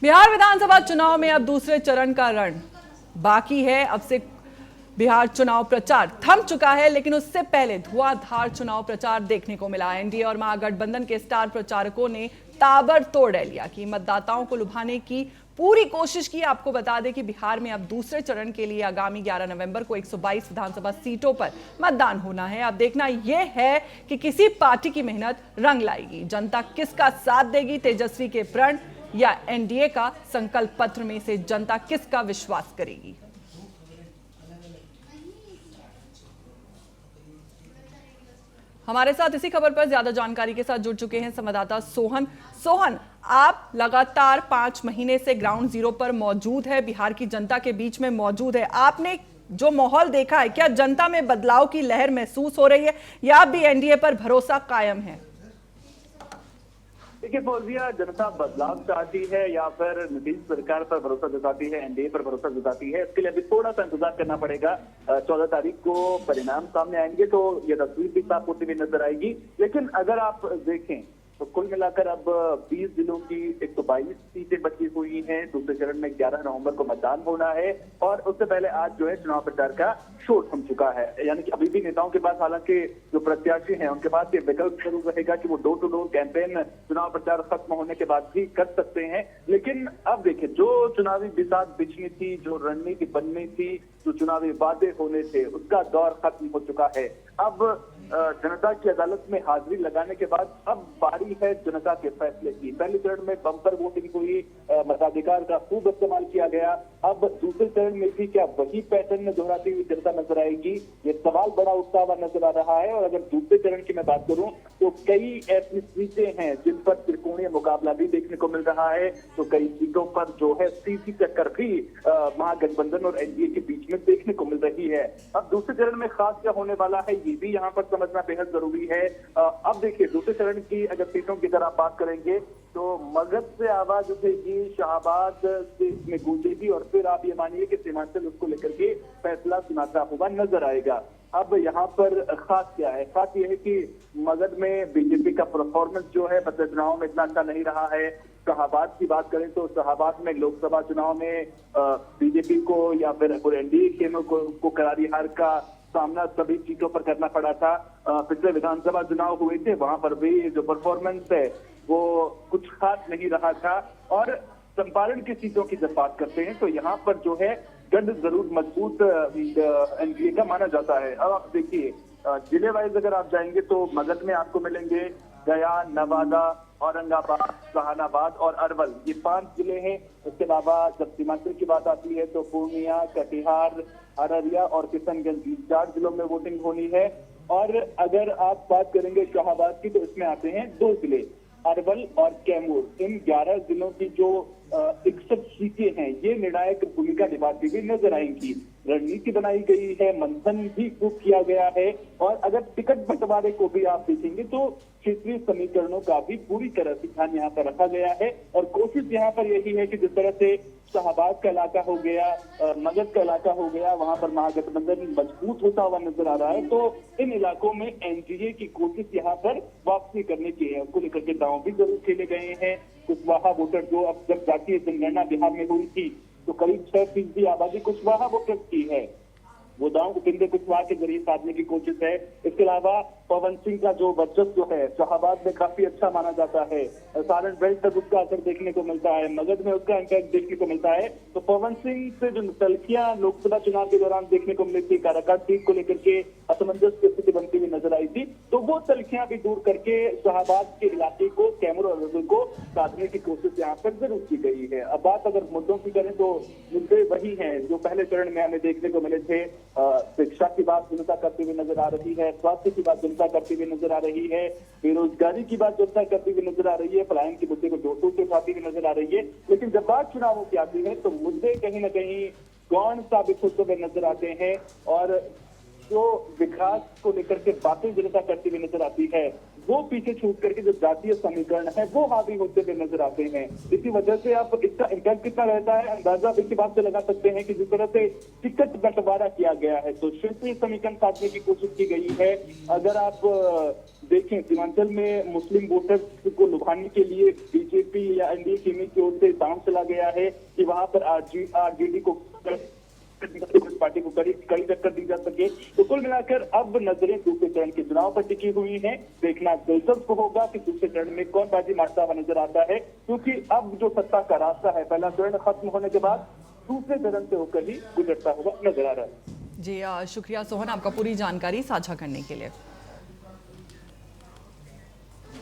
बिहार विधानसभा चुनाव में अब दूसरे चरण का रण बाकी है। अब से बिहार चुनाव प्रचार थम चुका है, लेकिन उससे पहले धुआंधार चुनाव प्रचार देखने को मिला। एनडीए और महागठबंधन के स्टार प्रचारकों ने ताबड़तोड़ रैलियां की, मतदाताओं को लुभाने की पूरी कोशिश की। आपको बता दें कि बिहार में अब दूसरे चरण के लिए आगामी 11 नवंबर को 122 विधानसभा सीटों पर मतदान होना है। अब देखना यह है कि किसी पार्टी की मेहनत रंग लाएगी, जनता किसका साथ देगी, तेजस्वी के प्रण या एनडीए का संकल्प पत्र में से जनता किसका विश्वास करेगी। हमारे साथ इसी खबर पर ज्यादा जानकारी के साथ जुड़ चुके हैं संवाददाता सोहन। सोहन, आप लगातार 5 महीने से ग्राउंड जीरो पर मौजूद है, बिहार की जनता के बीच में मौजूद है। आपने जो माहौल देखा है, क्या जनता में बदलाव की लहर महसूस हो रही है या अब भी एनडीए पर भरोसा कायम है? देखिए फौजिया, जनता बदलाव चाहती है या फिर नीतीश सरकार पर भरोसा जताती है, एनडीए पर भरोसा जताती है, इसके लिए अभी थोड़ा सा इंतजार करना पड़ेगा। 14 तारीख को परिणाम सामने आएंगे तो ये तस्वीर भी साफ होती हुई नजर आएगी। लेकिन अगर आप देखें तो कुल मिलाकर अब 20 जिलों की 122 सीटें बची हुई हैं। दूसरे चरण में 11 नवंबर को मतदान होना है और उससे पहले आज जो है चुनाव प्रचार का शोर थम चुका है। यानी कि अभी भी नेताओं के पास, हालांकि जो प्रत्याशी हैं उनके पास ये विकल्प जरूर रहेगा कि वो डोर टू डोर कैंपेन चुनाव प्रचार खत्म होने के बाद भी कर सकते हैं। लेकिन अब देखिए, जो चुनावी बिसात बिछनी थी, जो रणनीति बननी थी, जो चुनावी वादे होने थे, उसका दौर खत्म हो चुका है। अब जनता की अदालत में हाजिरी लगाने के बाद अब बारी है जनता के फैसले की। पहले चरण में बम्पर वोटिंग हुई, मताधिकार का खूब इस्तेमाल किया गया। अब दूसरे चरण में भी क्या वही पैटर्न दोहराती हुई जनता नजर आएगी, ये सवाल बड़ा उठता हुआ नजर आ रहा है। और अगर दूसरे चरण की मैं बात करूं तो कई ऐसी सीटें हैं जिन पर त्रिकोणीय मुकाबला भी देखने को मिल रहा है, तो कई सीटों पर जो है सीधी टक्कर भी महागठबंधन और एनडीए के बीच में देखने को मिल रही है। अब दूसरे चरण में खास क्या होने वाला है, ये भी यहाँ पर समझना बेहद जरूरी है। अब देखिए, दूसरे चरण की अगर सीटों की तरह बात करेंगे तो मगध से आवाज उठेगी, शाहबाद से इसमें गूंजेगी और फिर आप ये मानिए कि सीमांचल उसको लेकर के फैसला सुनाता हुआ नजर आएगा। अब यहाँ पर खास क्या है? खास ये है कि मगध में बीजेपी का परफॉर्मेंस जो है पिछले चुनाव में इतना अच्छा नहीं रहा है। शाहबाद की बात करें तो शाहबाद में लोकसभा चुनाव में बीजेपी को या फिर एनडीए को करारी हार का सामना सभी सीटों पर करना पड़ा था। पिछले विधानसभा चुनाव हुए थे, वहां पर भी जो परफॉर्मेंस है वो कुछ खास नहीं रहा था। और चंपारण की सीटों की जब बात करते हैं तो यहाँ पर जो है गढ़ जरूर मजबूत एनडीए का माना जाता है। अब आप देखिए, जिले वाइज अगर आप जाएंगे तो मगध में आपको मिलेंगे गया, नवादा, औरंगाबाद, जहानाबाद और अरवल, ये 5 जिले हैं। उसके अलावा जब सीमांचल की बात आती है तो पूर्णिया, कटिहार, अररिया और किशनगंज, 4 जिलों में वोटिंग होनी है। और अगर आप बात करेंगे शाहबाद की तो इसमें आते हैं 2 जिले, अरवल और कैमूर। इन 11 जिलों की जो 61 सीटें हैं, ये निर्णायक भूमिका निभाती हुई नजर आएंगी। रणनीति बनाई गई है, मंथन भी खूब किया गया है। और अगर टिकट बंटवारे को भी आप देखेंगे तो क्षेत्रीय समीकरणों का भी पूरी तरह से ध्यान यहाँ पर रखा गया है। और कोशिश यहाँ पर यही है कि जिस तरह से शाहबाद का इलाका हो गया, मगध का इलाका हो गया, वहां पर महागठबंधन मजबूत होता हुआ नजर आ रहा है, तो इन इलाकों में एनडीए की कोशिश यहाँ पर वापसी करने की है। उसको लेकर के दांव भी जरूर खेले गए हैं। कुशवाहा वोटर जो अब जब जातीय जनगणना बिहार में हुई थी तो करीब 6% आबादी कुशवाहा वोटर्स की है, वो दांव उपेंद्र कुशवाहा के जरिए साधने की कोशिश है। इसके अलावा पवन सिंह का जो वर्चस्व है शाहबाद में काफी अच्छा माना जाता है, सारण बेल्ट तक उसका असर देखने को मिलता है, मगध में उसका इम्पैक्ट देखने को मिलता है। तो पवन सिंह से जो तल्खियां लोकसभा चुनाव के दौरान देखने को मिली थी, काराकाट सीट को लेकर के असमंजस की स्थिति बनती हुई नजर आई थी, तो वो तल्खियां भी दूर करके शाहबाद के इलाके को, कैमूर और अरवल को साधने की कोशिश यहाँ पर जरूर की गई है। अब बात अगर मुद्दों की करें तो मुद्दे वही हैं जो पहले चरण में हमें देखने को मिले थे। शिक्षा की बात जनता करती हुई नजर आ रही है, स्वास्थ्य की बात जनता करती हुई नजर आ रही है, बेरोजगारी की बात जनता करती हुई नजर आ रही है, पलायन के मुद्दे को जोर से उठाती हुई नजर आ रही है। लेकिन जब बात चुनावों की आती है तो मुद्दे कहीं ना कहीं गौण साबित होते हुए नजर आते हैं और जो विकास को लेकर के बातें जनता करती हुई नजर आती है वो पीछे छूट करके जो जातीय समीकरण है वो हावी होते हुए नजर आते हैं। इसी वजह से आप इसका इम्पैक्ट कितना रहता है अंदाजा इसी बात से लगा सकते हैं कि जिस तरह से टिकट बंटवारा किया गया है तो क्षेत्रीय समीकरण साधने की कोशिश की गई है। अगर आप देखें सीमांचल में मुस्लिम वोटर्स को लुभाने के लिए बीजेपी या एनडीए की ओर से दांव चला गया है कि वहां पर आरजेडी को पार्टी को कड़ी टक्कर दी जा सके। तो कुल मिलाकर अब नजरें दूसरे चरण के चुनाव पर टिकी हुई हैं। देखना दिलचस्प होगा कि दूसरे चरण में कौन बाजी मारता हुआ नजर आता है, क्योंकि अब जो सत्ता का रास्ता है पहला चरण खत्म होने के बाद दूसरे चरण से होकर ही गुजरता हुआ नजर आ रहा है। जी शुक्रिया सोहन, आपका पूरी जानकारी साझा करने के लिए।